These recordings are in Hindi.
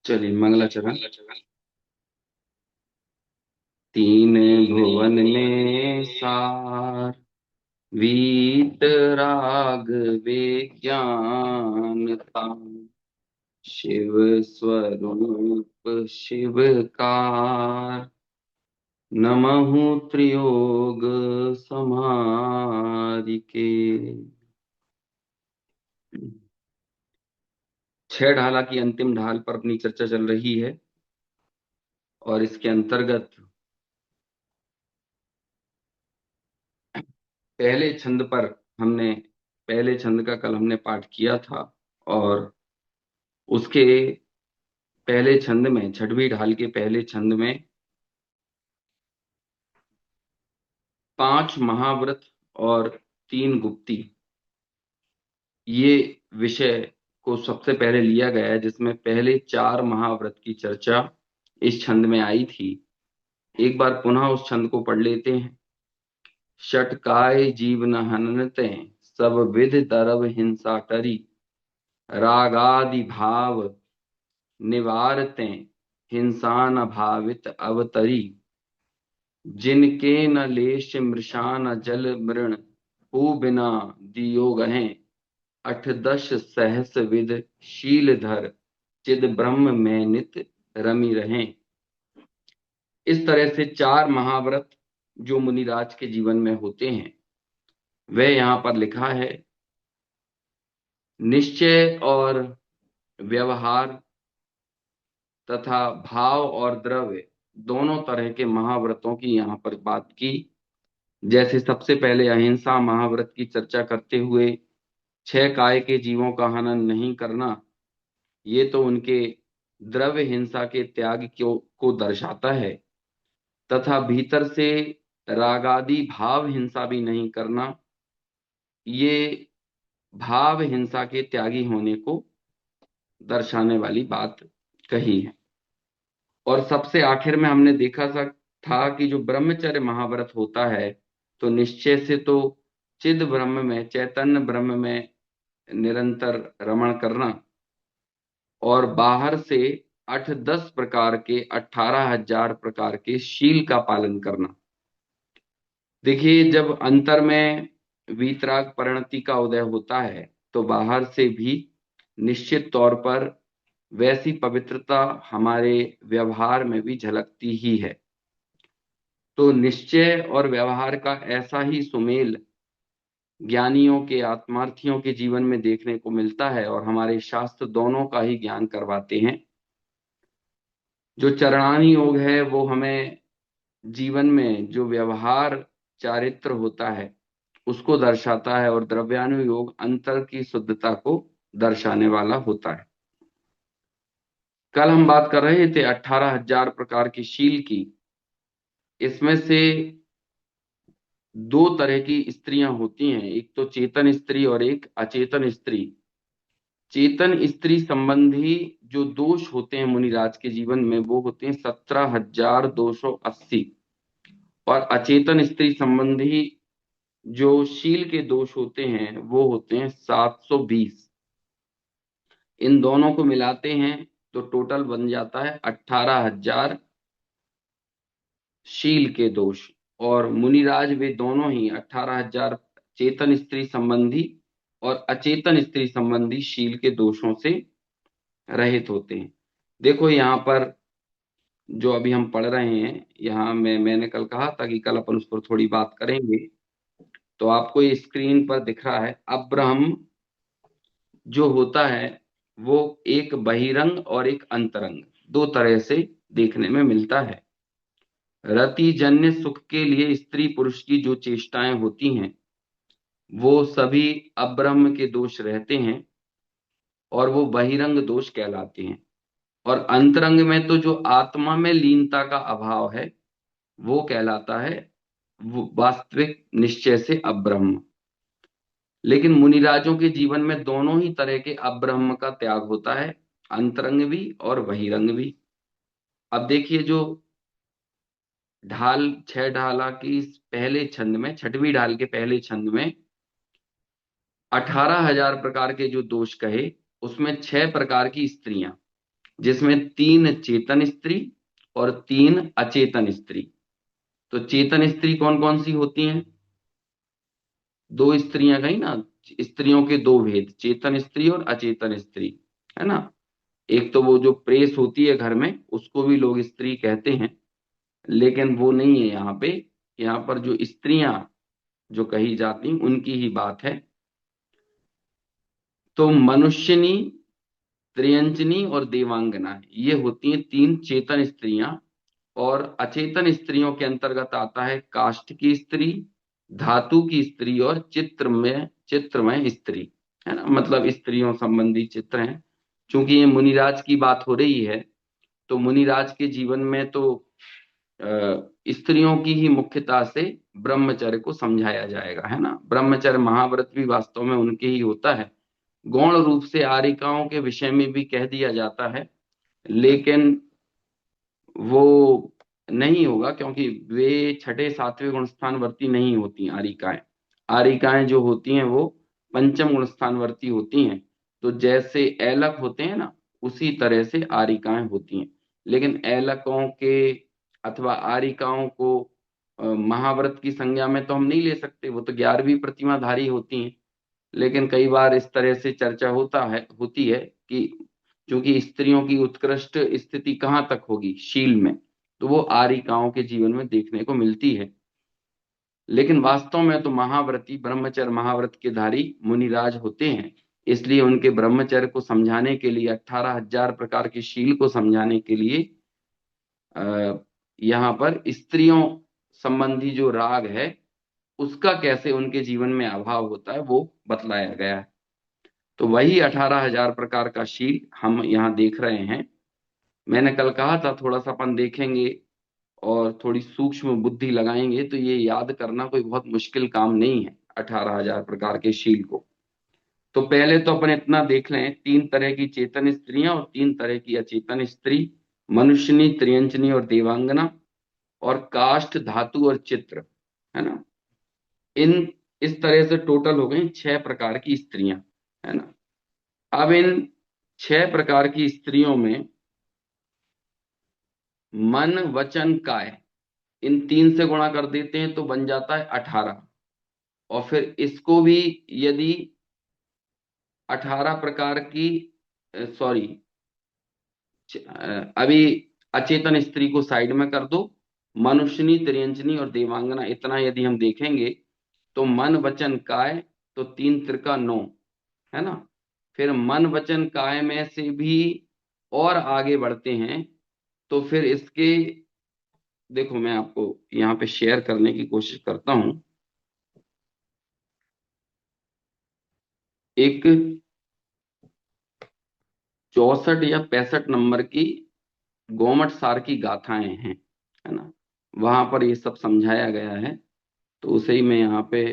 चलिए मंगलाचरण। तीन भुवन में सार, वीत राग विज्ञान था। शिव स्वरूप शिवकार, नमहु त्रियोग समारिके। छह ढाला की अंतिम ढाल पर अपनी चर्चा चल रही है और इसके अंतर्गत पहले छंद पर हमने पहले छंद का कल हमने पाठ किया था और उसके पहले छंद में, छठवीं ढाल के पहले छंद में 5 महाव्रत और 3 गुप्ती, ये विषय को सबसे पहले लिया गया है, जिसमें पहले 4 महाव्रत की चर्चा इस छंद में आई थी। एक बार पुनः उस छंद को पढ़ लेते हैं। षटकाय जीवन हननते, सब विध दरव हिंसा टरी। रागादि भाव निवारते, हिंसान अभावित अवतरी। जिनके न लेश मृषा न जल मृण, हु बिना दियो गहें। 8 10 सहस विध शीलधर, चिद ब्रह्म में नित रमी रहें। इस तरह से 4 महाव्रत जो मुनिराज के जीवन में होते हैं, वह यहां पर लिखा है। निश्चय और व्यवहार तथा भाव और द्रव्य, दोनों तरह के महाव्रतों की यहाँ पर बात की। जैसे सबसे पहले अहिंसा महाव्रत की चर्चा करते हुए 6 काय के जीवों का हनन नहीं करना, ये तो उनके द्रव्य हिंसा के त्याग को दर्शाता है, तथा भीतर से रागादि भाव हिंसा भी नहीं करना, ये भाव हिंसा के त्यागी होने को दर्शाने वाली बात कही है। और सबसे आखिर में हमने देखा था कि जो ब्रह्मचर्य महाव्रत होता है, तो निश्चय से तो चिद ब्रह्म में, चैतन्य ब्रह्म में निरंतर रमण करना और बाहर से 8 10 प्रकार के 18,000 प्रकार के शील का पालन करना। देखिए, जब अंतर में वीतराग परिणति का उदय होता है, तो बाहर से भी निश्चित तौर पर वैसी पवित्रता हमारे व्यवहार में भी झलकती ही है। तो निश्चय और व्यवहार का ऐसा ही सुमेल ज्ञानियों के, आत्मार्थियों के जीवन में देखने को मिलता है और हमारे शास्त्र दोनों का ही ज्ञान करवाते हैं। जो चरणानी योग है वो हमें जीवन में जो व्यवहार चारित्र होता है उसको दर्शाता है, और द्रव्यानुयोग अंतर की शुद्धता को दर्शाने वाला होता है। कल हम बात कर रहे थे 18,000 प्रकार की शील की। इसमें से 2 तरह की स्त्रियां होती हैं, एक तो चेतन स्त्री और एक अचेतन स्त्री। चेतन स्त्री संबंधी जो दोष होते हैं मुनिराज के जीवन में, वो होते हैं 17,280, और अचेतन स्त्री संबंधी जो शील के दोष होते हैं वो होते हैं 720। इन दोनों को मिलाते हैं तो टोटल बन जाता है 18,000 शील के दोष। और मुनिराज वे दोनों ही 18,000 चेतन स्त्री संबंधी और अचेतन स्त्री संबंधी शील के दोषों से रहित होते हैं। देखो यहाँ पर जो अभी हम पढ़ रहे हैं, यहाँ मैंने कल कहा था कि कल अपन उस पर थोड़ी बात करेंगे। तो आपको ये स्क्रीन पर दिख रहा है, अब्रह्म जो होता है वो एक बहिरंग और एक अंतरंग, 2 तरह से देखने में मिलता है। रति जन्य सुख के लिए स्त्री पुरुष की जो चेष्टाएं होती हैं वो सभी अब्रह्म के दोष रहते हैं और वो बहिरंग दोष कहलाते हैं। और अंतरंग में तो जो आत्मा में लीनता का अभाव है वो कहलाता है वो वास्तविक निश्चय से अब्रह्म। लेकिन मुनिराजों के जीवन में दोनों ही तरह के अब्रह्म का त्याग होता है, अंतरंग भी और बहिरंग भी। अब देखिए, जो ढाल 6 ढाला की इस पहले छंद में, छठवीं ढाल के पहले छंद में 18,000 प्रकार के जो दोष कहे, उसमें 6 प्रकार की स्त्रियां, जिसमें 3 चेतन स्त्री और 3 अचेतन स्त्री। तो चेतन स्त्री कौन कौन सी होती हैं? दो स्त्रियां गई ना, स्त्रियों के दो भेद, चेतन स्त्री और अचेतन स्त्री, है ना। एक तो वो जो प्रेस होती है घर में, उसको भी लोग स्त्री कहते हैं, लेकिन वो नहीं है यहाँ पे। यहाँ पर जो स्त्रियां जो कही जाती उनकी ही बात है। तो मनुष्यनी, त्रियंचनी और देवांगना, ये होती हैं 3 चेतन स्त्रियां। और अचेतन स्त्रियों के अंतर्गत आता है काष्ठ की स्त्री, धातु की स्त्री और चित्रमय स्त्री, है ना। मतलब स्त्रियों संबंधी चित्र हैं। क्योंकि ये मुनिराज की बात हो रही है, तो मुनिराज के जीवन में तो स्त्रियों की ही मुख्यता से ब्रह्मचर्य को समझाया जाएगा, है ना। ब्रह्मचर्य महाव्रत भी वास्तव में उनके ही होता है। गौण रूप से आरिकाओं के विषय में भी कह दिया जाता है, लेकिन वो नहीं होगा, क्योंकि वे छठे सातवें गुण स्थानवर्ती नहीं होती आरिकाएं। आरिकाएं जो होती हैं वो पंचम गुण स्थानवर्ती होती हैं। तो जैसे ऐलक होते हैं ना, उसी तरह से आरिकाएं होती हैं। लेकिन ऐलकों के अथवा आरिकाओं को महाव्रत की संज्ञा में तो हम नहीं ले सकते, वो तो 11वीं प्रतिमाधारी होती हैं। लेकिन कई बार इस तरह से चर्चा होती है कि क्योंकि स्त्रियों की उत्कृष्ट स्थिति कहाँ तक होगी, शील में, तो वो आरिकाओं के जीवन में देखने को मिलती है। लेकिन वास्तव में तो महाव्रती, ब्रह्मचर्य महाव्रत के धारी मुनिराज होते हैं। इसलिए उनके ब्रह्मचर्य को समझाने के लिए, 18,000 प्रकार की शील को समझाने के लिए आ, यहाँ पर स्त्रियों संबंधी जो राग है, उसका कैसे उनके जीवन में अभाव होता है वो बतलाया गया है। तो वही 18,000 प्रकार का शील हम यहाँ देख रहे हैं। मैंने कल कहा था थोड़ा सा अपन देखेंगे और थोड़ी सूक्ष्म बुद्धि लगाएंगे तो ये याद करना कोई बहुत मुश्किल काम नहीं है, 18,000 प्रकार के शील को। तो पहले तो अपन इतना देख लें, 3 तरह की चेतन स्त्रियां और 3 तरह की अचेतन स्त्री, मनुष्यनी, त्रियंचनी और देवांगना, और काष्ठ, धातु और चित्र, है ना। इन इस तरह से टोटल हो गई 6 प्रकार की स्त्रियां, है ना। अब इन 6 प्रकार की स्त्रियों में मन, वचन, काय, इन 3 से गुणा कर देते हैं तो बन जाता है 18। और फिर इसको भी यदि 18 प्रकार की, सॉरी, अभी अचेतन स्त्री को साइड में कर दो, मनुष्यनी, त्रियंचनी और देवांगना, इतना यदि हम देखेंगे तो मन, वचन, काय, तो 3 त्रिका 9, है ना। फिर मन, वचन, काय में से भी और आगे बढ़ते हैं तो फिर इसके, देखो मैं आपको यहाँ पे शेयर करने की कोशिश करता हूं। एक 64 या 65 नंबर की गोमट सार की गाथाएं हैं, है ना। वहां पर ये सब समझाया गया है। तो उसे ही मैं यहाँ पे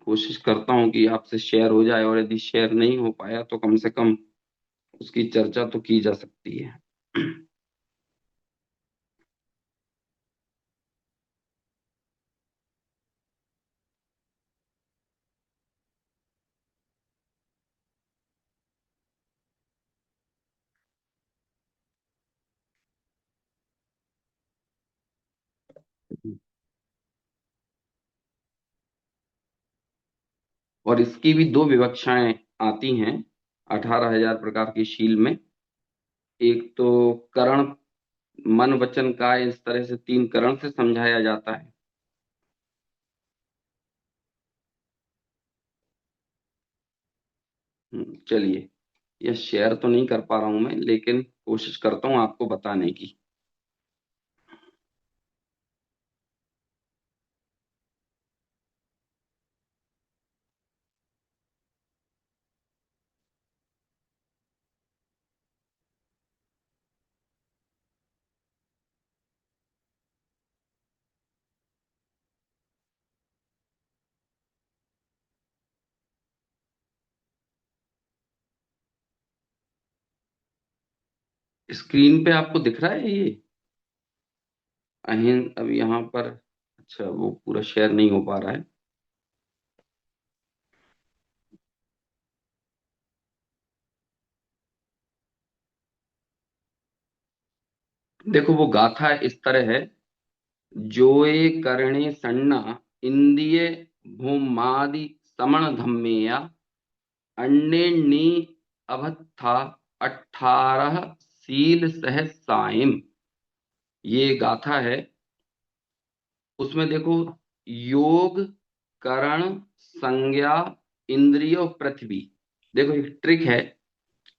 कोशिश करता हूँ कि आपसे शेयर हो जाए, और यदि शेयर नहीं हो पाया तो कम से कम उसकी चर्चा तो की जा सकती है। और इसकी भी 2 विवक्षाएं आती हैं 18,000 प्रकार की शील में। एक तो करण, मन, वचन, काय, इस तरह से 3 करण से समझाया जाता है। चलिए, यह शेयर तो नहीं कर पा रहा हूं मैं, लेकिन कोशिश करता हूँ आपको बताने की। स्क्रीन पे आपको दिख रहा है ये अब यहाँ पर? अच्छा, वो पूरा शेयर नहीं हो पा रहा है। देखो वो गाथा इस तरह है, जोए करणे सन्ना इंदिये भूमादि समण धम्मेया अन्येन्नी अभत्था 18 सील सह साइम। ये गाथा है। उसमें देखो, योग, करण, संज्ञा, इंद्रिय और पृथ्वी। देखो एक ट्रिक है,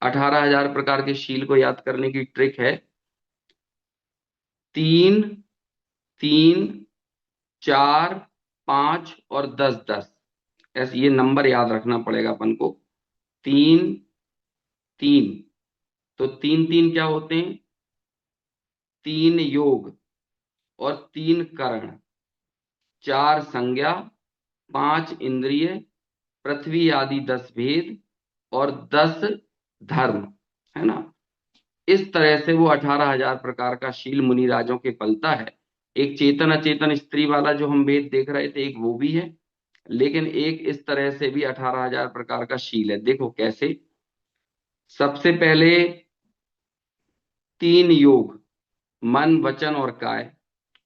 18,000 प्रकार के शील को याद करने की ट्रिक है। 3, 3, 4, 5 और 10, 10, ऐसे ये नंबर याद रखना पड़ेगा अपन को। 3, 3, तो 3, 3 क्या होते हैं? 3 योग और 3 करण, 4 संज्ञा, 5 इंद्रिय, पृथ्वी आदि 10 भेद और 10 धर्म, है ना। इस तरह से वो 18,000 प्रकार का शील मुनि राजों के पलता है। एक चेतन अचेतन स्त्री वाला जो हम वेद देख रहे थे, एक वो भी है, लेकिन एक इस तरह से भी 18,000 प्रकार का शील है। देखो कैसे। सबसे पहले 3 योग, मन वचन और काय।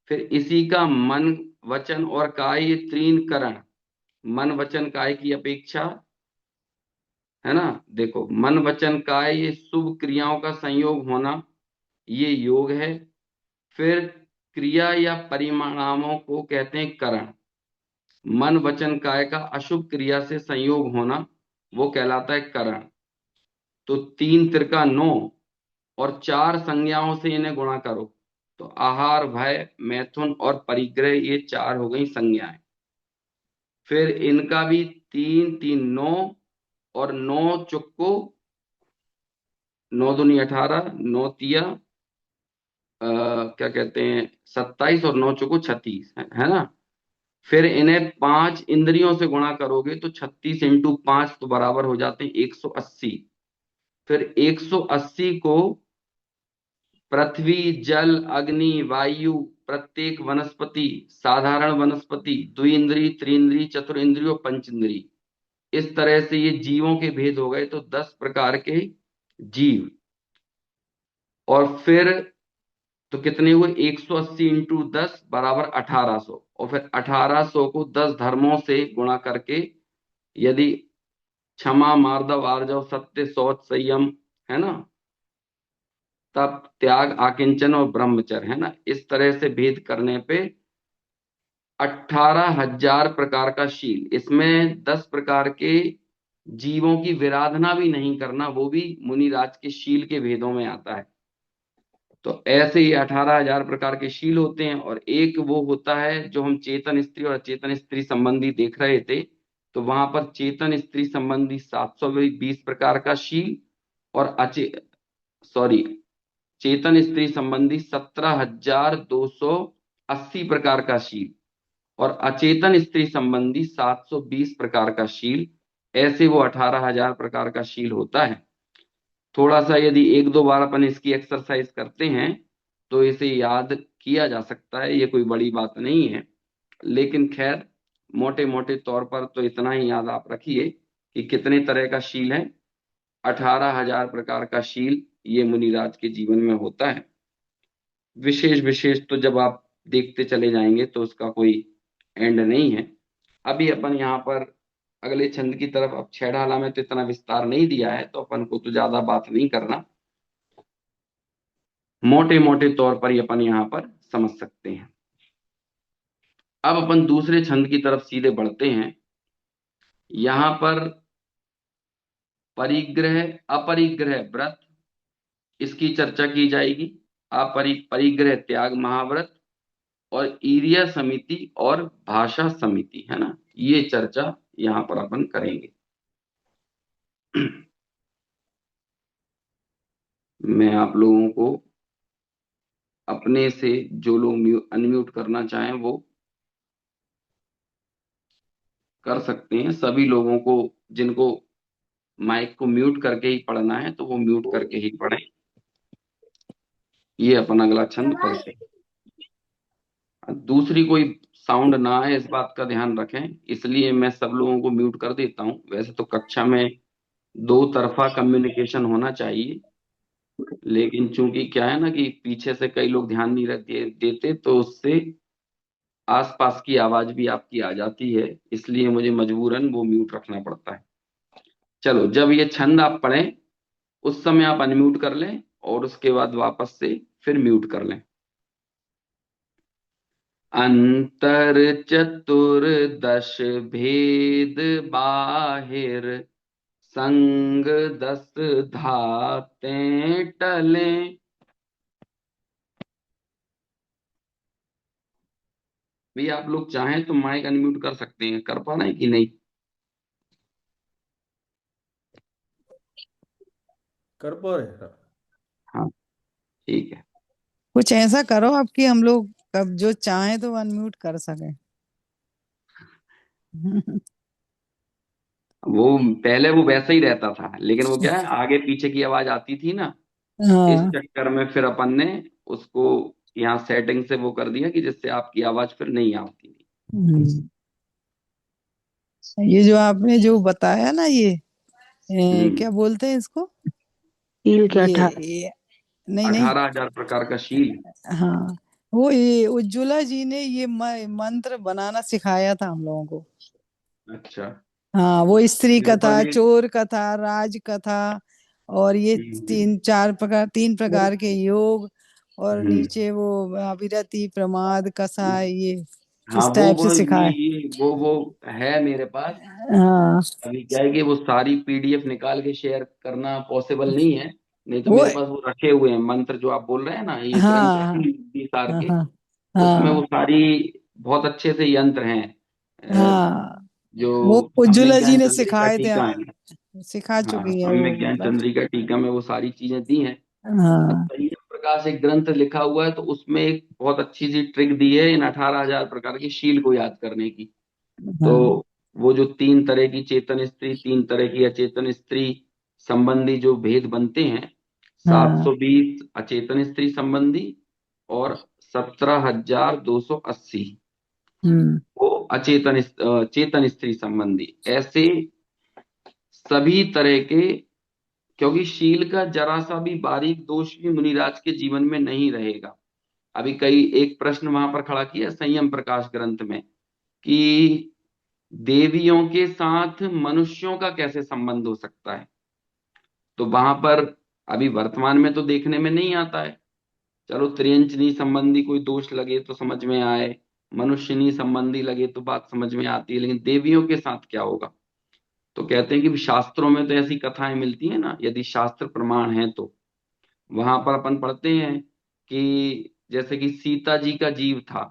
फिर इसी का मन वचन और काय, ये 3 करण, मन वचन काय की अपेक्षा, है ना। देखो मन वचन काय, ये शुभ क्रियाओं का संयोग होना, ये योग है। फिर क्रिया या परिणामों को कहते हैं करण। मन वचन काय का अशुभ क्रिया से संयोग होना, वो कहलाता है करण। तो 3 त्रिका 9 और 4 संज्ञाओं से इन्हें गुणा करो, तो आहार, भय, मैथुन और परिग्रह, ये 4 हो गई संज्ञाएं। फिर इनका भी 3, 3, 9 और 9 चुक्को, 9 दूनी 18, 9 तिया क्या कहते हैं 27 और 9 चुको 36, है ना। फिर इन्हें 5 इंद्रियों से गुणा करोगे तो 36 इंटू 5 तो बराबर हो जाते हैं 180। फिर 180 को पृथ्वी, जल, अग्नि, वायु, प्रत्येक वनस्पति, साधारण वनस्पति, द्विइंद्रिय, त्रिइंद्रिय, चतुर्इंद्रिय और पंचइंद्रिय, इस तरह से ये जीवों के भेद हो गए। तो 10 प्रकार के जीव। और फिर तो कितने हुए? 180 इंटू 10 बराबर 1800, और फिर 1800 को 10 धर्मों से गुणा करके, यदि क्षमा, मार्दव, आर्जव, सत्य, शौच, संयम, है ना, तप, त्याग, आकिंचन और ब्रह्मचर्य, है ना, इस तरह से भेद करने पे 18,000 प्रकार का शील। इसमें 10 प्रकार के जीवों की विराधना भी नहीं करना, वो भी मुनिराज के शील के भेदों में आता है। तो ऐसे ही 18,000 प्रकार के शील होते हैं। और एक वो होता है जो हम चेतन स्त्री और अचेतन स्त्री संबंधी देख रहे थे, तो वहां पर चेतन स्त्री संबंधी 720 प्रकार का शील, और अचे सॉरी चेतन स्त्री संबंधी 17,280 प्रकार का शील, और अचेतन स्त्री संबंधी 720 प्रकार का शील। ऐसे वो 18,000 प्रकार का शील होता है। थोड़ा सा यदि एक दो बार अपन इसकी एक्सरसाइज करते हैं तो इसे याद किया जा सकता है, ये कोई बड़ी बात नहीं है। लेकिन खैर, मोटे मोटे तौर पर तो इतना ही याद आप रखिए कि कितने तरह का शील है। 18,000 प्रकार का शील ये मुनिराज के जीवन में होता है। विशेष विशेष तो जब आप देखते चले जाएंगे तो उसका कोई एंड नहीं है। अभी अपन यहाँ पर अगले छंद की तरफ, अब छेड़ाला में तो इतना विस्तार नहीं दिया है, तो अपन को तो ज्यादा बात नहीं करना, मोटे मोटे तौर पर ही अपन यहाँ पर समझ सकते हैं। अब अपन दूसरे छंद की तरफ सीधे बढ़ते हैं। यहाँ पर परिग्रह अपरिग्रह व्रत, इसकी चर्चा की जाएगी। परिग्रह त्याग महाव्रत, और ईर्या समिति और भाषा समिति, है ना, ये चर्चा यहाँ पर अपन करेंगे। मैं आप लोगों को अपने से, जो लोग अनम्यूट करना चाहें वो कर सकते हैं। सभी लोगों को, जिनको माइक को म्यूट करके ही पढ़ना है तो वो म्यूट करके ही पढ़ें। ये अपन अगला छंद पढ़ते हैं। दूसरी कोई साउंड ना आए, इस बात का ध्यान रखें, इसलिए मैं सब लोगों को म्यूट कर देता हूँ। वैसे तो कक्षा में दो तरफा कम्युनिकेशन होना चाहिए, लेकिन चूंकि क्या है ना कि पीछे से कई लोग ध्यान नहीं देते, तो उससे आसपास की आवाज भी आपकी आ जाती है, इसलिए मुझे मजबूरन वो म्यूट रखना पड़ता है। चलो, जब ये छंद आप पढ़ें उस समय आप अनम्यूट कर लें, और उसके बाद वापस से फिर म्यूट कर लें। अंतर चतुर्दश भेद बाहिर, संग दस धाते टले। भी आप लोग चाहें तो माइक अनम्यूट कर सकते हैं, कर पा रहे हैं कि नहीं? कर पा रहे हैं। हाँ, ठीक है। कुछ ऐसा करो आप कि हम लोग कब जो चाहें तो अनम्यूट कर सकें। वो पहले वो वैसा ही रहता था, लेकिन वो क्या है, आगे पीछे की आवाज आती थी ना, इस हाँ। चक्कर में फिर अपन ने उसको यहाँ सेटिंग से वो कर दिया कि जिससे आपकी आवाज फिर नहीं आती थी। हम्म। ये जो आपने जो बताया ना, ये हम्म। क्या बोलते हैं इसको? शील के ये, 18। नहीं नहीं। 18,000 प्रकार का शील। हाँ, वो ये उज्ज्वला जी ने ये मंत्र बनाना सिखाया था हम लोगों को। अच्छा। हाँ, वो स्त्री मेरे पास कथा, एक। चोर कथा, राज कथा, और ये हम्म। तीन प्रकार के योग, और हम्म। नीचे वो विरति, प्रमाद, कषाय, ये हाँ, इस टाइप से सिखाए। वो है मेरे पास। हाँ, अभी क्या है कि वो सारी पीडीएफ निकाल के शेयर करना पॉसिबल नहीं है, नहीं तो वो, मेरे पास वो रखे हुए हैं मंत्र जो आप बोल रहे हैं ना, ये ग्रंथ है हाँ सार हाँ के। हाँ उसमें वो हाँ सारी बहुत अच्छे से यंत्र हैं, अ, हाँ, वो जो सम्यक उज्ज्वला जी ज्ञान ने चंद्रिका सिखाए थे, टीका है। सिखा हाँ, चुकी है वो सम्यक ज्ञान चंद्रिका टीका में वो सारी चीजें दी हैं। हाँ संयम प्रकाश एक ग्रंथ लिखा हुआ है, तो उसमें एक बहुत अच्छी सी ट्रिक दी है इन 18,000 प्रकार की शील को याद करने की। तो हाँ वो जो तीन तरह की चेतन स्त्री, तीन तरह की अचेतन स्त्री संबंधी जो भेद बनते हैं, हाँ। 720 अचेतन स्त्री संबंधी और 17,280 हम्म वो चेतन स्त्री संबंधी, ऐसे सभी तरह के। क्योंकि शील का जरा सा भी बारीक दोष भी मुनिराज के जीवन में नहीं रहेगा। अभी कई एक प्रश्न वहां पर खड़ा किया संयम प्रकाश ग्रंथ में कि देवियों के साथ मनुष्यों का कैसे संबंध हो सकता है, तो वहां पर अभी वर्तमान में तो देखने में नहीं आता है। चलो, त्रियंचनी संबंधी कोई दोष लगे तो समझ में आए, मनुष्यनी संबंधी लगे तो बात समझ में आती है, लेकिन देवियों के साथ क्या होगा? तो कहते हैं कि शास्त्रों में तो ऐसी कथाएं मिलती है ना, यदि शास्त्र प्रमाण है तो वहां पर अपन पढ़ते हैं कि जैसे कि सीता जी का जीव था,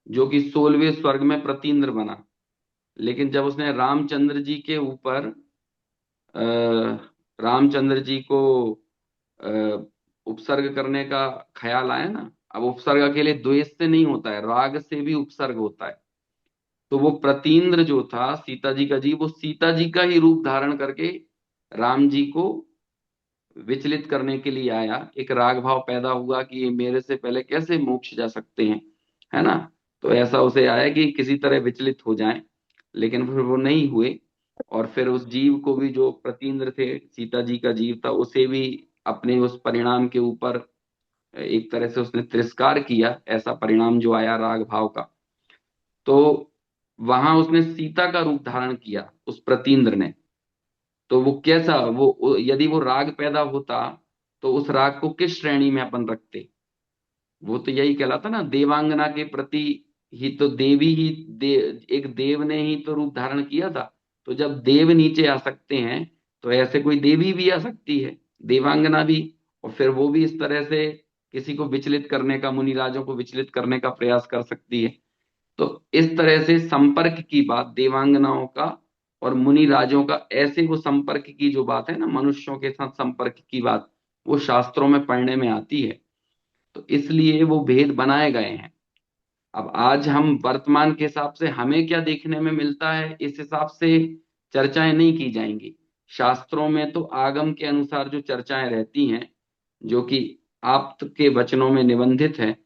जो कि 16वें स्वर्ग में प्रतीन्द्र बना, लेकिन जब उसने रामचंद्र जी के ऊपर अ, रामचंद्र जी को अ, उपसर्ग करने का ख्याल आया ना, अब उपसर्ग अकेले द्वेष से नहीं होता है, राग से भी उपसर्ग होता है। तो वो प्रतीन्द्र जो था सीता जी का जीव, वो सीता जी का ही रूप धारण करके राम जी को विचलित करने के लिए आया। एक राग भाव पैदा हुआ कि ये मेरे से पहले कैसे मोक्ष जा सकते हैं, है ना? तो ऐसा उसे आया कि किसी तरह विचलित हो जाएं, लेकिन फिर वो नहीं हुए। और फिर उस जीव को भी, जो प्रतीन्द्र थे, सीता जी का जीव था, उसे भी अपने उस परिणाम के ऊपर एक तरह से उसने तिरस्कार किया, ऐसा परिणाम जो आया राग भाव का। तो वहां उसने सीता का रूप धारण किया उस प्रतीन्द्र ने। तो वो कैसा, यदि वो राग पैदा होता तो उस राग को किस श्रेणी में अपन रखते? वो तो यही कहलाता ना, देवांगना के प्रति ही तो देवी ही एक देव ने ही तो रूप धारण किया था। तो जब देव नीचे आ सकते हैं, तो ऐसे कोई देवी भी आ सकती है, देवांगना भी। और फिर वो भी इस तरह से किसी को विचलित करने का, मुनिराजों को विचलित करने का प्रयास कर सकती है। तो इस तरह से संपर्क की बात देवांगनाओं का और मुनि राजों का, ऐसे वो संपर्क की जो बात है ना, मनुष्यों के साथ संपर्क की बात, वो शास्त्रों में पढ़ने में आती है। तो इसलिए वो भेद बनाए गए हैं। अब आज हम वर्तमान के हिसाब से हमें क्या देखने में मिलता है, इस हिसाब से चर्चाएं नहीं की जाएंगी। शास्त्रों में तो आगम के अनुसार जो चर्चाएं रहती हैं, जो कि आप्त के वचनों में निबंधित है,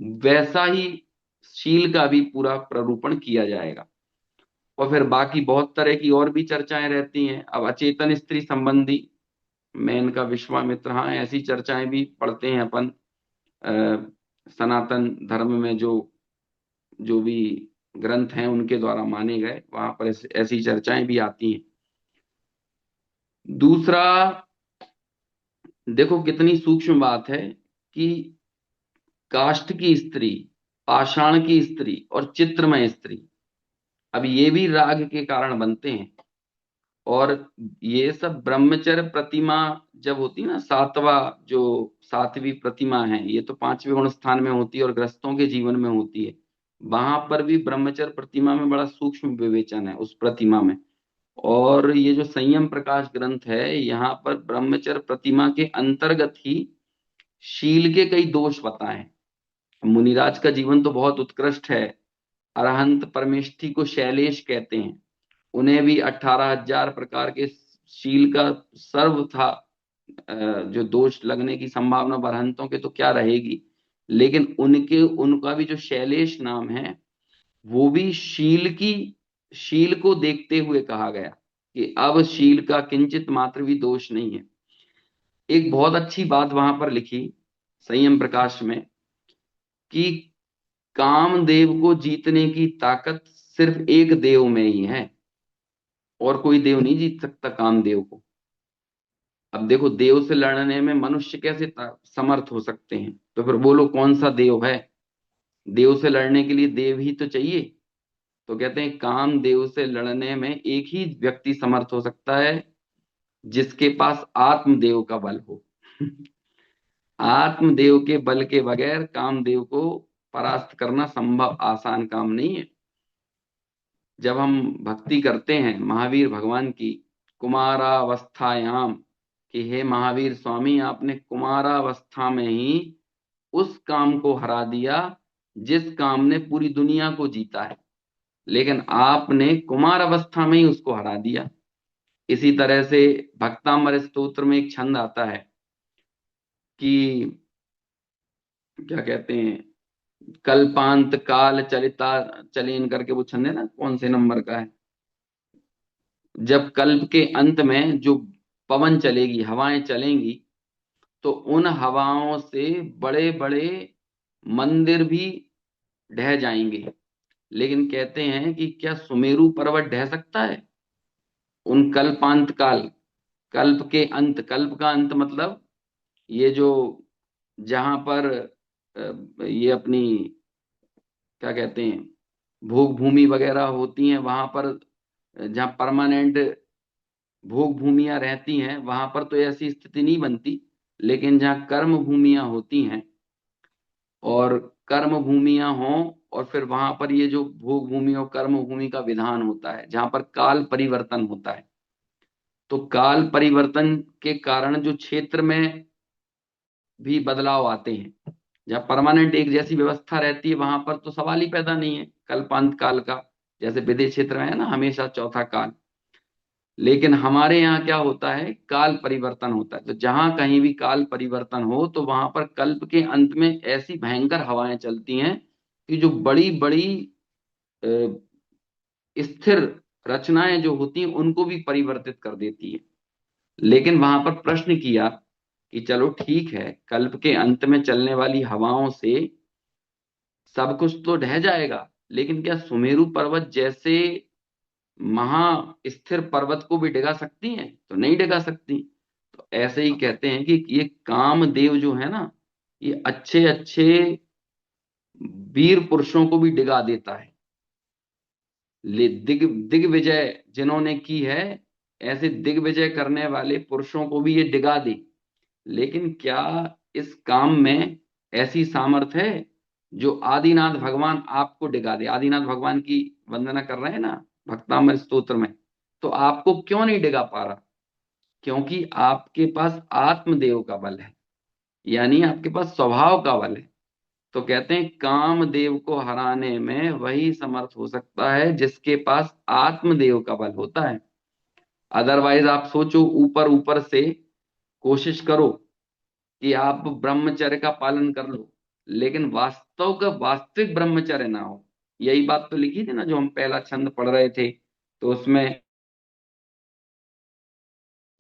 वैसा ही शील का भी पूरा प्ररूपण किया जाएगा। और फिर बाकी बहुत तरह की और भी चर्चाएं रहती हैं। अब अचेतन स्त्री संबंधी मेन का विश्वामित्र, हाँ ऐसी चर्चाएं भी पढ़ते हैं अपन सनातन धर्म में, जो जो भी ग्रंथ हैं उनके द्वारा माने गए, वहां पर ऐसी चर्चाएं भी आती हैं। दूसरा, देखो कितनी सूक्ष्म बात है कि काष्ठ की स्त्री, पाषाण की स्त्री और चित्रमय स्त्री, अब ये भी राग के कारण बनते हैं। और ये सब ब्रह्मचर्य प्रतिमा जब होती है ना, जो सातवीं प्रतिमा है, ये तो पांचवें गुण स्थान में होती है और गृहस्थों के जीवन में होती है। वहां पर भी ब्रह्मचर्य प्रतिमा में बड़ा सूक्ष्म विवेचन है उस प्रतिमा में। और ये जो संयम प्रकाश ग्रंथ है, यहाँ पर ब्रह्मचर्य प्रतिमा के अंतर्गत ही शील के कई दोष बताए हैं। मुनिराज का जीवन तो बहुत उत्कृष्ट है। अरहंत परमेष्ठी को शैलेश कहते हैं। उन्हें भी 18,000 प्रकार के शील का सर्व था। जो दोष लगने की संभावना बरहंतों के तो क्या रहेगी, लेकिन उनके उनका भी जो शैलेश नाम है, वो भी शील को देखते हुए कहा गया कि अब शील का किंचित मात्र भी दोष नहीं है। एक बहुत अच्छी बात वहां पर लिखी संयम प्रकाश में कि कामदेव को जीतने की ताकत सिर्फ एक देव में ही है, और कोई देव नहीं जीत सकता कामदेव को। अब देखो, देव से लड़ने में मनुष्य कैसे समर्थ हो सकते हैं, तो फिर बोलो कौन सा देव है। देव से लड़ने के लिए देव ही तो चाहिए। तो कहते हैं कामदेव से लड़ने में एक ही व्यक्ति समर्थ हो सकता है, जिसके पास आत्मदेव का बल हो। आत्मदेव के बल के बगैर कामदेव को परास्त करना संभव आसान काम नहीं है। जब हम भक्ति करते हैं महावीर भगवान की कुमारावस्थायाम, कि हे महावीर स्वामी, आपने कुमारावस्था में ही उस काम को हरा दिया जिस काम ने पूरी दुनिया को जीता है, लेकिन आपने कुमार अवस्था में ही उसको हरा दिया। इसी तरह से भक्तामर स्तोत्र में एक छंद आता है कि क्या कहते हैं, कल्पांत काल चलिता चलीन करके, वो छंद है ना, कौन से नंबर का है, जब कल्प के अंत में जो पवन चलेगी, हवाएं चलेंगी, तो उन हवाओं से बड़े बड़े मंदिर भी ढह जाएंगे। लेकिन कहते हैं कि क्या सुमेरु पर्वत ढह सकता है उन कल्पांत काल, कल्प के अंत, कल्प का अंत मतलब ये जो, जहां पर ये अपनी क्या कहते हैं, भोग भूमि वगैरह होती हैं, वहां पर जहां परमानेंट भोग भूमियां रहती हैं, वहां पर तो ऐसी स्थिति नहीं बनती। लेकिन जहां कर्म भूमियां होती हैं, और कर्म भूमियां हों, और फिर वहां पर ये जो भोग भूमि और कर्म भूमि का विधान होता है, जहां पर काल परिवर्तन होता है, तो काल परिवर्तन के कारण जो क्षेत्र में भी बदलाव आते हैं, जहाँ परमानेंट एक जैसी व्यवस्था रहती है, वहां पर तो सवाल ही पैदा नहीं है कल्पांत काल का। जैसे विदेश क्षेत्र में है ना हमेशा चौथा काल, लेकिन हमारे यहाँ क्या होता है, काल परिवर्तन होता है। तो जहां कहीं भी काल परिवर्तन हो, तो वहां पर कल्प के अंत में ऐसी भयंकर हवाएं चलती हैं कि जो बड़ी बड़ी स्थिर रचनाएं जो होती हैं उनको भी परिवर्तित कर देती है। लेकिन वहां पर प्रश्न किया कि चलो ठीक है, कल्प के अंत में चलने वाली हवाओं से सब कुछ तो ढह जाएगा, लेकिन क्या सुमेरु पर्वत जैसे महा स्थिर पर्वत को भी डिगा सकती हैं? तो नहीं डिगा सकती। तो ऐसे ही कहते हैं कि ये कामदेव जो है ना, ये अच्छे अच्छे वीर पुरुषों को भी डिगा देता है। दिग्विजय जिन्होंने की है, ऐसे दिग्विजय करने वाले पुरुषों को भी ये डिगा दे। लेकिन क्या इस काम में ऐसी सामर्थ्य है जो आदिनाथ भगवान आपको डिगा दे? आदिनाथ भगवान की वंदना कर रहे हैं ना भक्तामृत स्तोत्र में, तो आपको क्यों नहीं डिगा पा रहा? क्योंकि आपके पास आत्मदेव का बल है, यानी आपके पास स्वभाव का बल है। तो कहते हैं कामदेव को हराने में वही समर्थ हो सकता है जिसके पास आत्मदेव का बल होता है। अदरवाइज आप सोचो, ऊपर ऊपर से कोशिश करो कि आप ब्रह्मचर्य का पालन कर लो, लेकिन वास्तव का वास्तविक ब्रह्मचर्य ना हो। यही बात तो लिखी थी ना, जो हम पहला छंद पढ़ रहे थे, तो उसमें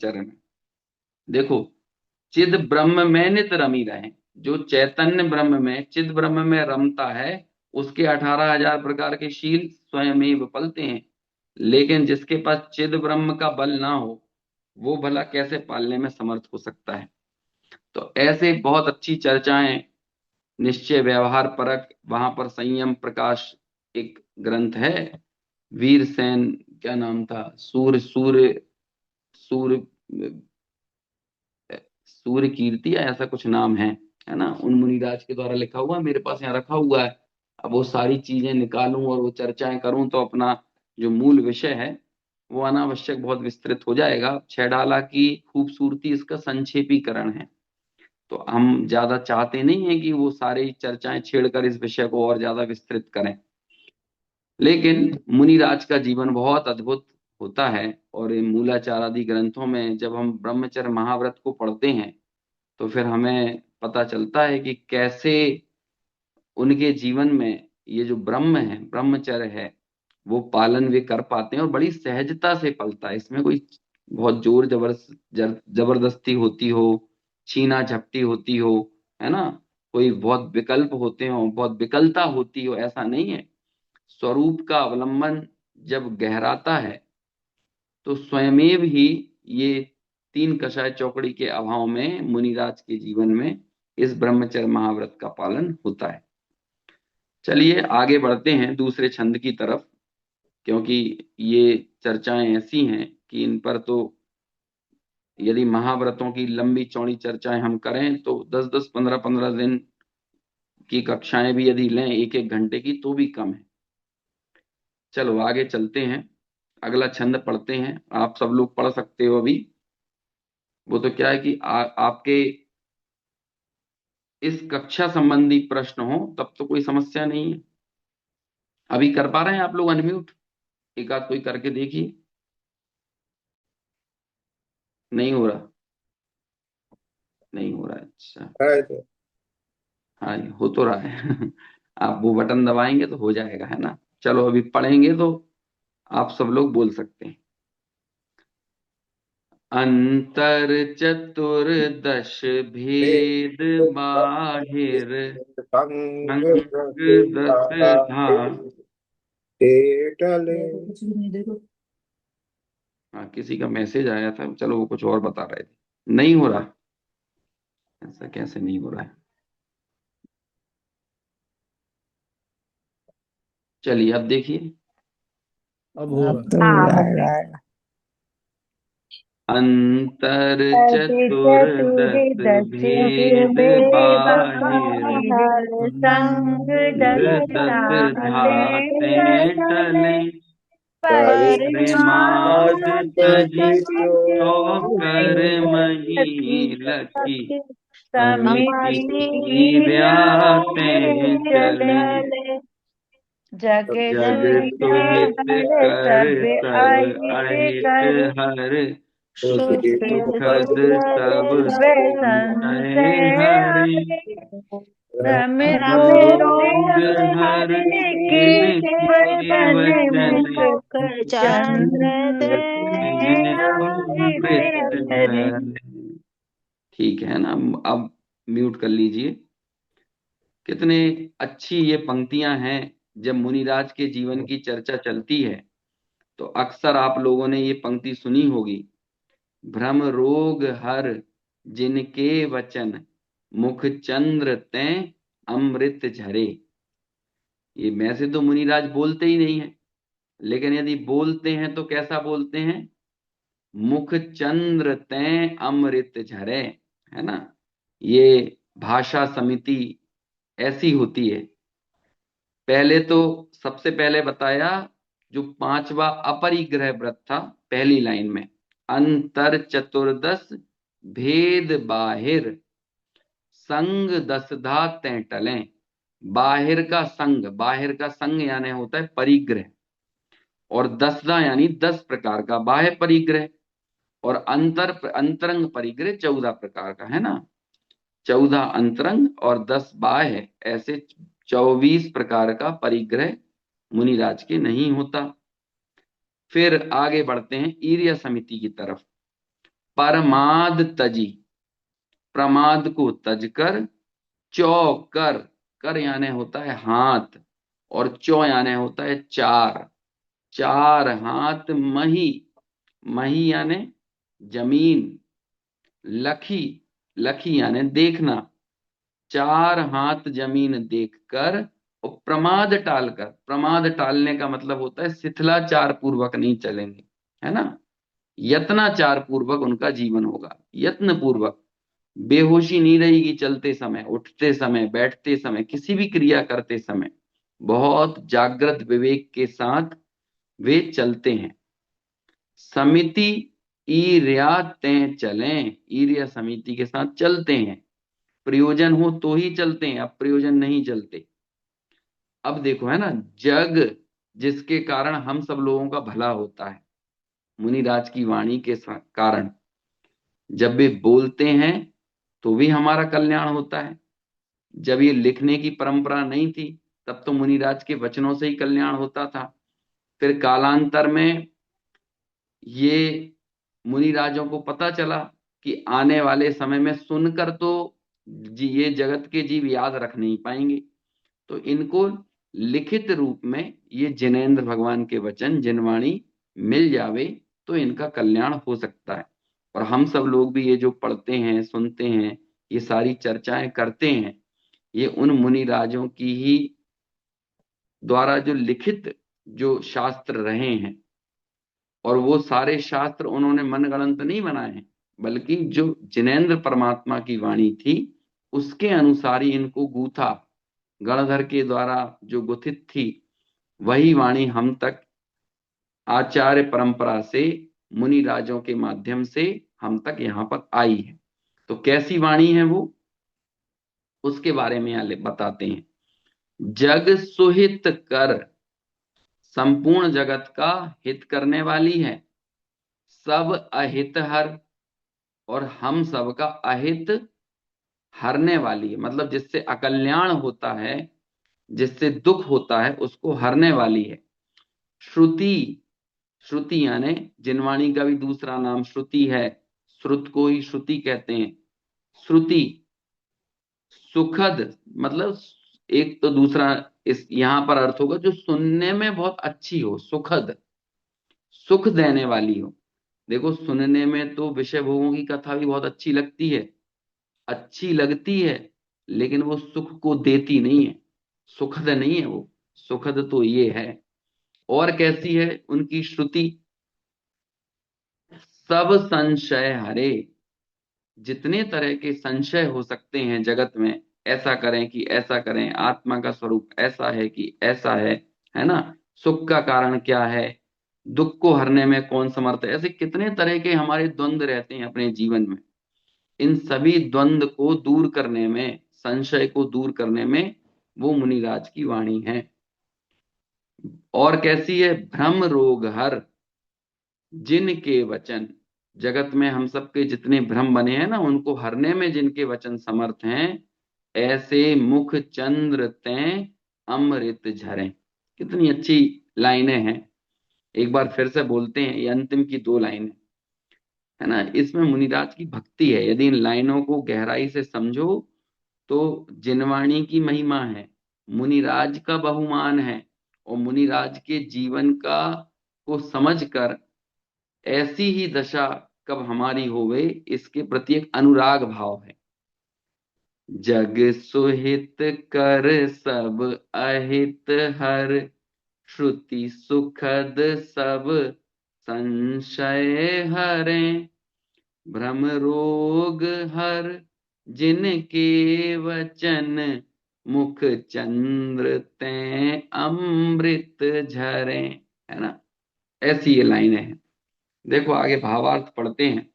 चरण देखो, चिद ब्रह्म में नित रमी रहे। जो चैतन्य ब्रह्म में, चिद ब्रह्म में रमता है, उसके 18,000 प्रकार के शील स्वयं ही पलते हैं। लेकिन जिसके पास चिद ब्रह्म का बल ना हो, वो भला कैसे पालने में समर्थ हो सकता है। तो ऐसे बहुत अच्छी चर्चाएं, निश्चय व्यवहार परक, वहां पर संयम प्रकाश एक ग्रंथ है, वीरसेन, क्या नाम था, सूर्य सूर्य सूर्य सूर्य कीर्ति या ऐसा कुछ नाम है ना, उन मुनिराज के द्वारा लिखा हुआ, मेरे पास यहाँ रखा हुआ है। अब वो सारी चीजें निकालूं और वो चर्चाएं करूं तो अपना जो मूल विषय है वो अनावश्यक बहुत विस्तृत हो जाएगा। छह डाला की खूबसूरती इसका संक्षेपीकरण है। तो हम ज्यादा चाहते नहीं है कि वो सारी चर्चाएं छेड़कर इस विषय को और ज्यादा विस्तृत करें। लेकिन मुनिराज का जीवन बहुत अद्भुत होता है। और इन मूलाचार आदि ग्रंथों में जब हम ब्रह्मचर्य महाव्रत को पढ़ते हैं तो फिर हमें पता चलता है कि कैसे उनके जीवन में ये जो ब्रह्म है, ब्रह्मचर्य है, वो पालन वे कर पाते हैं और बड़ी सहजता से पलता है। इसमें कोई बहुत जोर जबरदस्ती होती हो, छीना झपटी होती हो, है ना, कोई बहुत विकल्प होते हो, बहुत विकलता होती हो, ऐसा नहीं है। स्वरूप का अवलंबन जब गहराता है तो स्वयमेव ही ये तीन कषाय चौकड़ी के अभाव में मुनिराज के जीवन में इस ब्रह्मचर्य महाव्रत का पालन होता है। चलिए आगे बढ़ते हैं दूसरे छंद की तरफ, क्योंकि ये चर्चाएं ऐसी हैं कि इन पर तो यदि महाव्रतों की लंबी चौड़ी चर्चाएं हम करें तो 10-10, 15-15 दिन की कक्षाएं भी यदि लें 1-1 घंटे की तो भी कम है। चलो आगे चलते हैं, अगला छंद पढ़ते हैं। आप सब लोग पढ़ सकते हो अभी। वो तो क्या है कि आपके इस कक्षा संबंधी प्रश्न हो तब तो कोई समस्या नहीं है। अभी कर पा रहे हैं आप लोग अनम्यूट? एक आध कोई करके देखिए। नहीं हो रहा? नहीं हो रहा है, अच्छा। है तो। हाँ, ये हो तो रहा है। आप वो बटन दबाएंगे तो हो जाएगा, है ना। चलो अभी पढ़ेंगे तो आप सब लोग बोल सकते हैं। अंतर चतुर्दश भेद बाहिर भंग अंग दस धार। टले। हाँ, किसी का मैसेज आया था, चलो वो कुछ और बता रहे थे। नहीं हो रहा? ऐसा कैसे नहीं हो रहा है? चलिए अब देखिए। अब हो अब रहा तो हो जाएगा। अंतर चतुर्दश चतुर्दश भेद बाहिर बाहर संग अंग दस धाते टले। परिमाण परिमाग तजी तजित तो कर मही लखी समिति समिति व्याते चले। चले जग जग तो हित हित कर सब सब अहित अहित कर हर सुख सुख दुखद सब वे संशय संशय हरे। हरे भ्रम भ्रम रोग रोग हर हरे के जिनके बचन वचन मुख चंद्र चंद्र दे दे अमृत अमृत हरे। भरे। ठीक है ना। अब म्यूट कर लीजिए। कितने अच्छी ये पंक्तियां हैं। जब मुनिराज के जीवन की चर्चा चलती है तो अक्सर आप लोगों ने ये पंक्ति सुनी होगी, भ्रम रोग हर जिनके वचन मुख चंद्र तैं अमृत झरे। ये में से तो मुनिराज बोलते ही नहीं है, लेकिन यदि बोलते हैं तो कैसा बोलते हैं? मुख चंद्र तैं अमृत झरे, है ना। ये भाषा समिति ऐसी होती है। पहले तो सबसे पहले बताया जो पांचवा अपरिग्रह व्रत था, पहली लाइन में अंतर चतुर्दश भेद बाहिर संग दसधा तैं टले। बाहिर का संग यानी होता है परिग्रह, और दसधा यानी 10 प्रकार का बाह्य परिग्रह, और अंतरंग परिग्रह 14 प्रकार का, है ना। 14 अंतरंग और 10 बाह्य, ऐसे 24 प्रकार का परिग्रह मुनिराज के नहीं होता। फिर आगे बढ़ते हैं ईर्य समिति की तरफ। परमाद तजी, प्रमाद को तज कर, चौकर, कर यानी होता है हाथ, और चौ यानी होता है चार, चार हाथ मही, मही यानी जमीन, लखी, लखी यानी देखना, चार हाथ जमीन देखकर और प्रमाद टालकर, प्रमाद टालने का मतलब होता है शिथिलाचार पूर्वक नहीं चलेंगे, है ना, यत्नाचार पूर्वक उनका जीवन होगा, यत्न पूर्वक, बेहोशी नहीं रहेगी चलते समय, उठते समय, बैठते समय, किसी भी क्रिया करते समय बहुत जागृत विवेक के साथ वे चलते हैं। समिति ईर्या तय चलें, ईर्या समिति के साथ चलते हैं, प्रयोजन हो तो ही चलते हैं, अब प्रयोजन नहीं चलते। अब देखो है ना, जग जिसके कारण हम सब लोगों का भला होता है, मुनिराज की वाणी के कारण, जब वे बोलते हैं तो भी हमारा कल्याण होता है। जब ये लिखने की परंपरा नहीं थी तब तो मुनिराज के वचनों से ही कल्याण होता था। फिर कालांतर में ये मुनिराजों को पता चला कि आने वाले समय में सुनकर तो ये जगत के जीव याद रख नहीं पाएंगे, तो इनको लिखित रूप में ये जिनेंद्र भगवान के वचन जिनवाणी मिल जावे तो इनका कल्याण हो सकता है। और हम सब लोग भी ये जो पढ़ते हैं, सुनते हैं, ये सारी चर्चाएं करते हैं, ये उन मुनि राजों की ही द्वारा जो लिखित जो शास्त्र रहे हैं, और वो सारे शास्त्र उन्होंने मनगढ़ंत नहीं बनाए हैं, बल्कि जो जिनेंद्र परमात्मा की वाणी थी उसके अनुसार ही इनको गूथा, गणधर के द्वारा जो गुथित थी वही वाणी हम तक आचार्य परंपरा से, मुनि राजों के माध्यम से हम तक यहाँ पर आई है। तो कैसी वाणी है वो, उसके बारे में यहाँ बताते हैं। जग सुहित कर, संपूर्ण जगत का हित करने वाली है, सब अहित हर, और हम सब का अहित हरने वाली है, मतलब जिससे अकल्याण होता है, जिससे दुख होता है उसको हरने वाली है। श्रुति, श्रुति यानी जिनवाणी का भी दूसरा नाम श्रुति है, श्रुत को ही श्रुति कहते हैं। श्रुति सुखद, मतलब एक तो दूसरा इस यहां पर अर्थ होगा जो सुनने में बहुत अच्छी हो, सुखद, सुख देने वाली हो। देखो सुनने में तो विषय भोगों की कथा भी बहुत अच्छी लगती है, अच्छी लगती है, लेकिन वो सुख को देती नहीं है, सुखद नहीं है वो, सुखद तो ये है। और कैसी है उनकी श्रुति, सब संशय हरे, जितने तरह के संशय हो सकते हैं जगत में, ऐसा करें कि ऐसा करें, आत्मा का स्वरूप ऐसा है कि ऐसा है ना, सुख का कारण क्या है, दुख को हरने में कौन समर्थ है, ऐसे कितने तरह के हमारे द्वंद्व रहते हैं अपने जीवन में। इन सभी द्वंद्व को दूर करने में, संशय को दूर करने में वो मुनिराज की वाणी है। और कैसी है, भ्रम रोग हर, जिनके वचन, जगत में हम सबके जितने भ्रम बने हैं ना उनको हरने में जिनके वचन समर्थ हैं, ऐसे मुख चंद्र तैं अमृत झरे। कितनी अच्छी लाइनें हैं, एक बार फिर से बोलते हैं, ये अंतिम की दो लाइनें है ना, इसमें मुनिराज की भक्ति है। यदि इन लाइनों को गहराई से समझो तो जिनवाणी की महिमा है, मुनिराज का बहुमान है, और मुनिराज के जीवन का को समझकर ऐसी ही दशा कब हमारी होवे, इसके प्रति एक अनुराग भाव है। जग सुहित कर सब अहित हर, श्रुति सुखद सब संशय हरे, भ्रम रोग हर जिनके वचन, मुख चंद्र तैं अमृत झरे, है ना, ऐसी ये लाइनें हैं। देखो आगे भावार्थ पढ़ते हैं।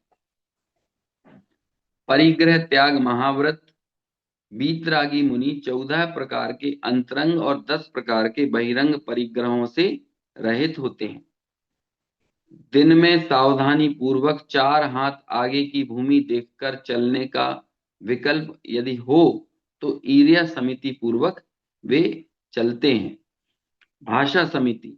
परिग्रह त्याग महाव्रत, वीतरागी मुनि 14 प्रकार के अंतरंग और 10 प्रकार के बहिरंग परिग्रहों से रहित होते हैं। दिन में सावधानी पूर्वक 4 हाथ आगे की भूमि देखकर चलने का विकल्प यदि हो तो ईर्या समिति पूर्वक वे चलते हैं। भाषा समिति,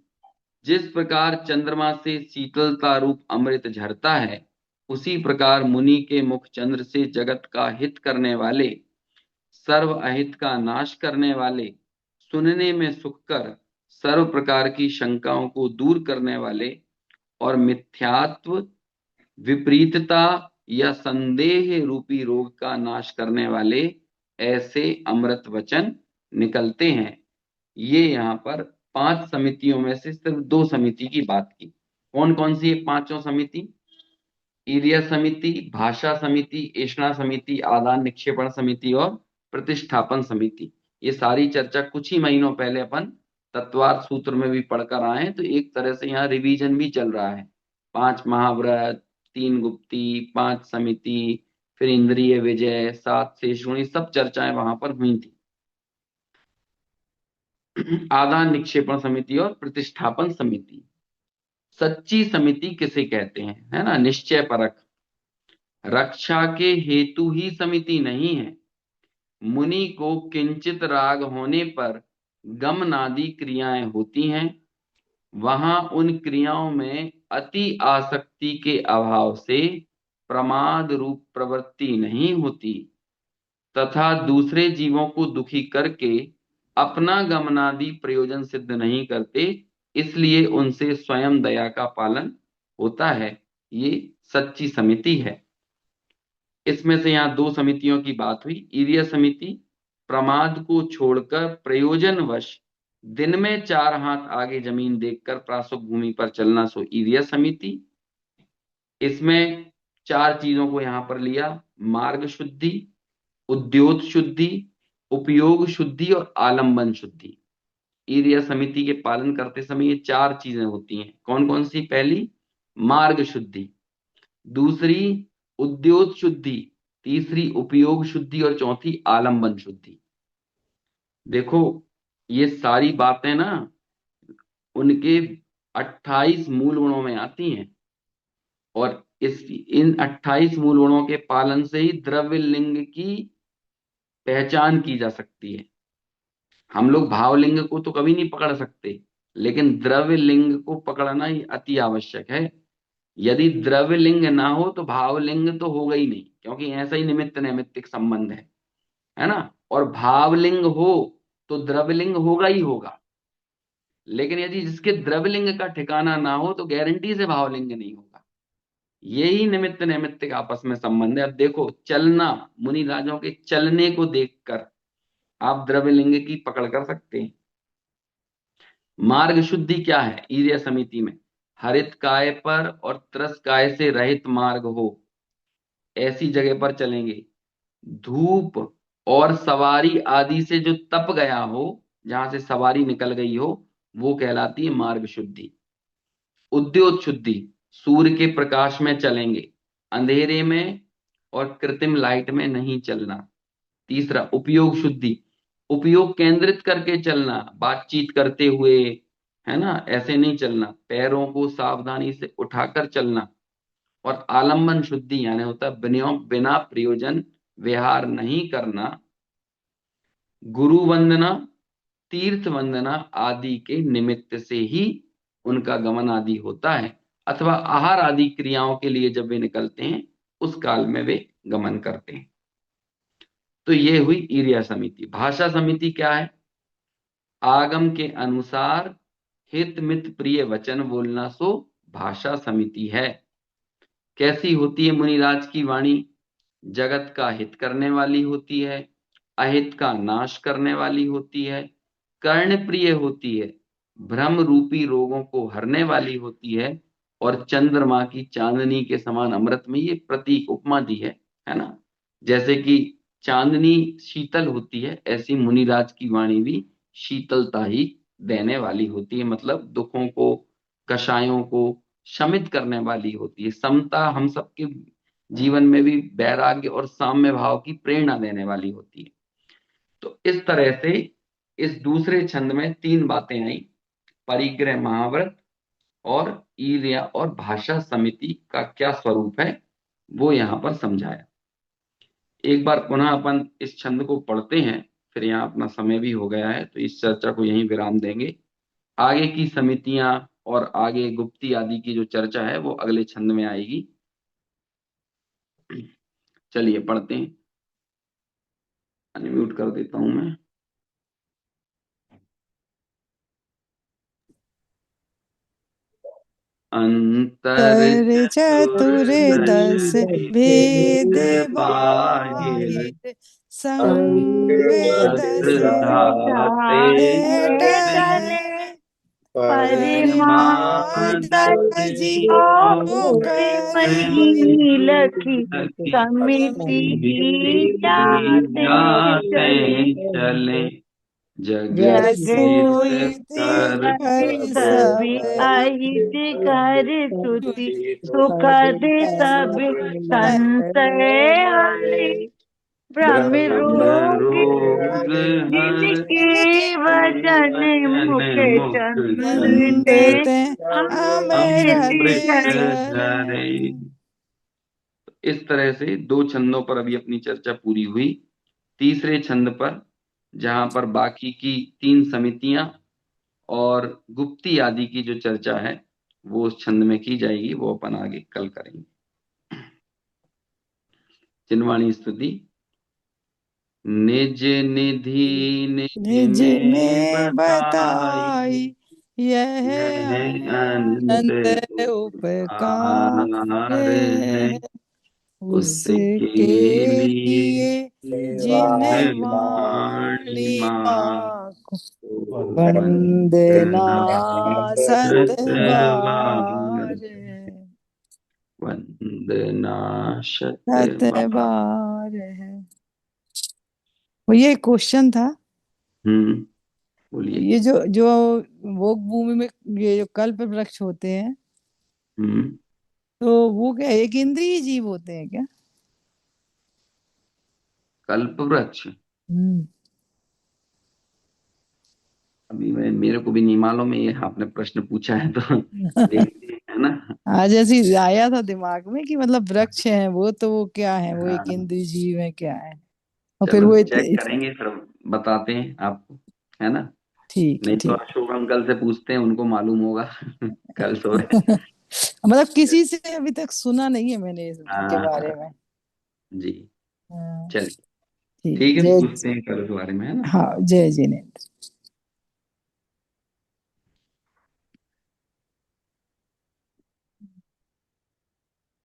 जिस प्रकार चंद्रमा से शीतलता रूप अमृत झरता है, उसी प्रकार मुनि के मुख चंद्र से जगत का हित करने वाले, सर्व अहित का नाश करने वाले, सुनने में सुख कर सर्व प्रकार की शंकाओं को दूर करने वाले और मिथ्यात्व, विपरीतता या संदेह रूपी रोग का नाश करने वाले ऐसे अमृत वचन निकलते हैं। ये यहाँ पर 5 समितियों में से सिर्फ 2 समिति की बात की। कौन कौन सी है पांचों समिति? ईर्य समिति, भाषा समिति, ऐष्णा समिति, आदान निक्षेपण समिति और प्रतिष्ठापन समिति। ये सारी चर्चा कुछ ही महीनों पहले अपन तत्वार्थ सूत्र में भी पढ़कर आए हैं, तो एक तरह से यहाँ रिवीजन भी चल रहा है। 5 महाव्रत, 3 गुप्ती, 5 समिति, फिर इंद्रिय विजय, 7 शेषगुणी, सब चर्चाएं वहां पर हुई थी। आदान निक्षेपण समिति और प्रतिष्ठापन समिति। सच्ची समिति किसे कहते हैं, है ना? निश्चय परक, रक्षा के हेतु ही समिति नहीं है। मुनि को किंचित राग होने पर गमनादि क्रियाएं होती हैं, वहां उन क्रियाओं में अति आसक्ति के अभाव से प्रमाद रूप प्रवृत्ति नहीं होती, तथा दूसरे जीवों को दुखी करके अपना गमनादि प्रयोजन सिद्ध नहीं करते, इसलिए उनसे स्वयं दया का पालन होता है। ये सच्ची समिति है। इसमें से यहाँ 2 समितियों की बात हुई। ईर्य समिति, प्रमाद को छोड़कर प्रयोजनवश दिन में 4 हाथ आगे जमीन देखकर प्रासुक भूमि पर चलना, सो ईर्य समिति। इसमें 4 चीजों को यहाँ पर लिया, मार्ग शुद्धि, उद्योत शुद्धि, उपयोग शुद्धि और आलंबन शुद्धि। ईर्य समिति के पालन करते समय ये 4 चीजें होती हैं। कौन कौन सी? पहली मार्ग शुद्धि, दूसरी उद्योत शुद्धि, तीसरी उपयोग शुद्धि और चौथी आलंबन शुद्धि। देखो ये सारी बातें ना उनके 28 मूल गुणों में आती हैं, और इन 28 मूल गुणों के पालन से ही द्रव्य लिंग की पहचान की जा सकती है। हम लोग भावलिंग को तो कभी नहीं पकड़ सकते, लेकिन द्रव्य लिंग को पकड़ना ही अति आवश्यक है। यदि द्रव्य लिंग ना हो तो भावलिंग तो होगा ही नहीं, क्योंकि ऐसा ही निमित्त नैमित्तिक संबंध है ना? और भावलिंग हो तो द्रव्यलिंग होगा ही होगा, लेकिन यदि जिसके द्रव्यलिंग का ठिकाना ना हो तो गारंटी से भावलिंग नहीं होगा। यही निमित्त नैमित्तिक आपस में संबंध है। अब देखो, चलना, मुनि राजों के चलने को देखकर आप द्रव्यलिंग की पकड़ कर सकते हैं। मार्ग शुद्धि क्या है? ईर्य समिति में हरित काय पर और त्रस काय से रहित मार्ग हो, ऐसी जगह पर चलेंगे। धूप और सवारी आदि से जो तप गया हो, जहां से सवारी निकल गई हो, वो कहलाती है मार्ग शुद्धि। उद्योत शुद्धि, सूर्य के प्रकाश में चलेंगे, अंधेरे में और कृत्रिम लाइट में नहीं चलना। तीसरा उपयोग शुद्धि, उपयोग केंद्रित करके चलना, बातचीत करते हुए, है ना, ऐसे नहीं चलना, पैरों को सावधानी से उठाकर चलना। और आलंबन शुद्धि यानी होता है बिना प्रयोजन विहार नहीं करना। गुरु वंदना, तीर्थ वंदना आदि के निमित्त से ही उनका गमन आदि होता है, अथवा आहार आदि क्रियाओं के लिए जब वे निकलते हैं उस काल में वे गमन करते हैं। तो ये हुई ईर्या समिति। भाषा समिति क्या है? आगम के अनुसार हित मित प्रिय वचन बोलना, सो भाषा समिति है। कैसी होती है मुनिराज की वाणी? जगत का हित करने वाली होती है, अहित का नाश करने वाली होती है, कर्ण प्रिय होती है, भ्रम रूपी रोगों को हरने वाली होती है, और चंद्रमा की चांदनी के समान अमृत में ये प्रतीक उपमा दी है ना? जैसे कि चांदनी शीतल होती है, ऐसी मुनिराज की वाणी भी शीतलता ही देने वाली होती है। मतलब दुखों को, कषायों को शमित करने वाली होती है। समता हम सबके जीवन में भी वैराग्य और साम्य भाव की प्रेरणा देने वाली होती है। तो इस तरह से इस दूसरे छंद में 3 बातें आई, परिग्रह महाव्रत और ईर्या और भाषा समिति का क्या स्वरूप है वो यहां पर समझाया। एक बार पुनः अपन इस छंद को पढ़ते हैं, फिर यहाँ अपना समय भी हो गया है, तो इस चर्चा को यहीं विराम देंगे। आगे की समितियां और आगे गुप्ती आदि की जो चर्चा है वो अगले छंद में आएगी। चलिए पढ़ते हैं, अनम्यूट कर देता हूं मैं। अंतर तर चतुर दस भेद भेद बाहिर बाहिर संग दस धाते टले परिमार्जन परिमार्जन जी और करी मनीलखी समिति जाते जाते चले चले जग जग हित हित कर कर सब सभी सब अहित कर श्रुति सुख दे सब संशय हरे भ्रम भ्रम रोग रोग हर जिनके वजन मुख वचन मुख चंद्र चंदते अमृत अमृत अमृत झरे। झरे। झरे। इस तरह से दो छंदों पर अभी अपनी चर्चा पूरी हुई। तीसरे छंद पर, जहां पर बाकी की तीन समितियां और गुप्ती आदि की जो चर्चा है वो उस छंद में की जाएगी, वो अपन आगे कल करेंगे। चिन्वाणी स्तुति। निज निधि निज निज में में बताई, बताई यह यह अनंत अनंत उपकार उपकार है है उसके उसके लिए लिए जिन्हें वाणी वाणी माँ माँ को को वंदना वंदना सत शतबार, बार वंदना सत शतबार। बार है। वो ये क्वेश्चन था, बोलिए। ये जो जो भोग भूमि में ये जो कल्प वृक्ष होते हैं, हम्म तो वो क्या एक इंद्रिय जीव होते हैं क्या? कल्प वृक्ष हम्म अभी मेरे को भी नहीं मालूम है, ये आपने प्रश्न पूछा है तो देखते हैं, है ना। आज ऐसी आया था दिमाग में कि मतलब वृक्ष है वो, तो वो क्या है, वो एक हाँ, इंद्रिय जीव है क्या है? और फिर चलो वो चेक करेंगे फिर बताते हैं आपको, है ना। ठीक है नहीं तो ठीक। अशोक अंकल से पूछते हैं, उनको मालूम होगा कल सो रहे। मतलब किसी से अभी तक सुना नहीं है मैंने इनके बारे हाँ में। जी, हाँ, चलिए ठीक ठीक है, जय। पूछते हैं कल के बारे में, है ना। हाँ जय जिनेन्द्र।